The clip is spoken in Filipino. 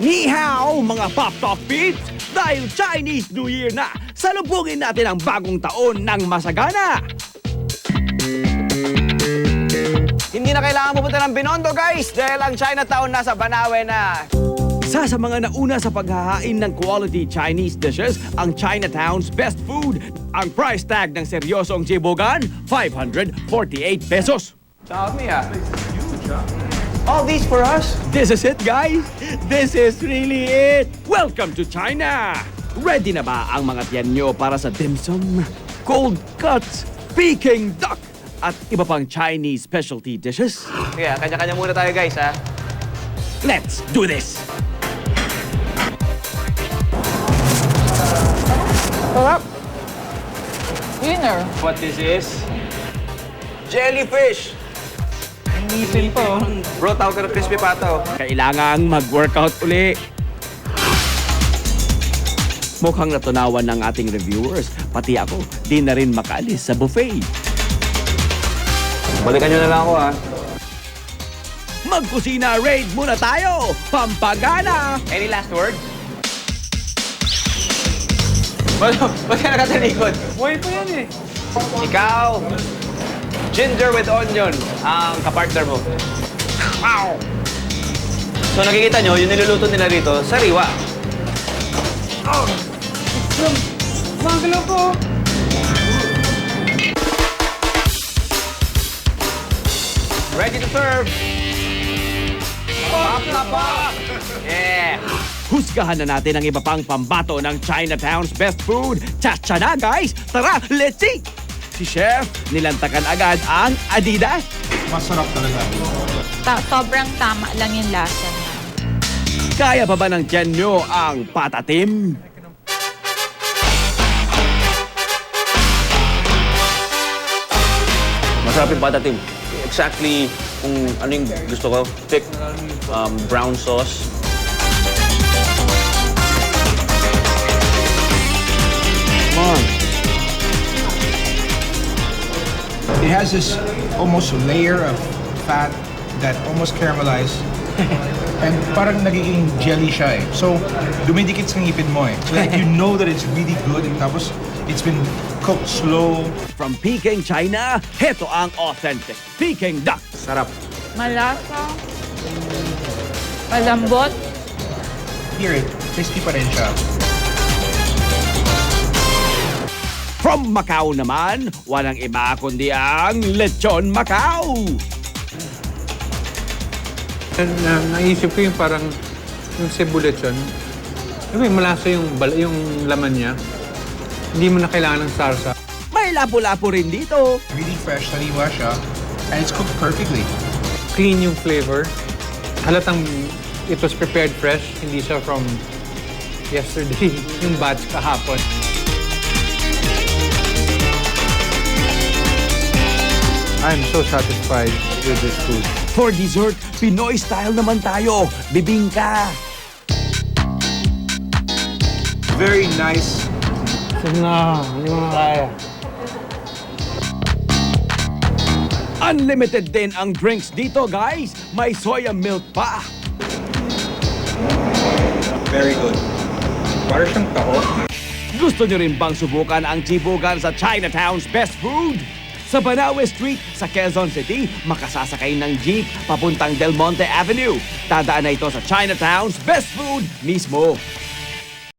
Ni hao, mga Pop Talk Peeps! Dahil Chinese New Year na, salubungin natin ang bagong taon ng masagana! Hindi na kailangan pupunta ng Binondo, guys, dahil ang Chinatown nasa Banawe na. Isa sa mga nauna sa paghahain ng quality Chinese dishes, ang Chinatown's best food. Ang price tag ng seryosong jibogan, 548 pesos. Dami ah. All these for us? This is it, guys! This is really it! Welcome to China! Ready na ba ang mga tiyan nyo para sa dim sum, cold cuts, Peking duck, at iba pang Chinese specialty dishes? Kaya, kanya-kanya muna tayo, guys, ha? Let's do this! Sarap. Winner. What this is? Jellyfish! Ngipin po. Bro, tawag ka ng crispy pataw. Kailangang mag-workout uli. Mukhang natunawan ng ating reviewers, pati ako, di na rin makaalis sa buffet. Balikan nyo na lang ako, ha? Magkusina raid muna tayo! Pampagana! Any last words? Ba't ka nakatalikod? Buhay po yan eh. Ikaw, ginger with onion, ang kapartner mo. Wow! So nakikita nyo, yung niluluto nila rito, sariwa. Magalaw po. Ready to serve! Pop na pop! Yeah! Husgahan na natin ang iba pang pambato ng Chinatown's best food. Chacha na, guys! Tara, let's eat! Si Chef, nilantakan agad ang Adidas. Masarap talaga. Sobrang tama lang yung lasa niya. Kaya pa ba ng tiyan nyo ang patatim? Masarap yung patatim. Exactly kung ano yung gusto ko. Thick brown sauce. Come on. It has this almost layer of fat that almost caramelized. And parang nagiging jelly siya eh. So, dumidikit sa ngipin mo eh. So like, you know that it's really good. And tapos, it's been cooked slow. From Peking, China, heto ang authentic Peking duck. Sarap. Malasa. Malambot. Here, crispy pa rin siya. From Macau naman, walang iba kundi ang Lechon Macau. Naisip ko yung parang yung Cebu lechon. Diba, malasa yung laman niya. Hindi mo na kailangan ng sarsa. May lapu-lapu rin dito. Really fresh, sariwa siya. And it's cooked perfectly. Clean yung flavor. Halatang it was prepared fresh. Hindi siya from yesterday, yung batch kahapon. I'm so satisfied with this food. For dessert, Pinoy style naman tayo. Bibingka. Very nice. Sige na, hindi mo na kaya. Unlimited din ang drinks dito, guys. May soya milk pa. Very good. Para siyang taho. Gusto nyo rin bang subukan ang jibogan sa Chinatown's best food? Sa Banawe Street, sa Quezon City, makasasakay ng jeep papuntang Del Monte Avenue. Tadaan na ito sa Chinatown's best food mismo.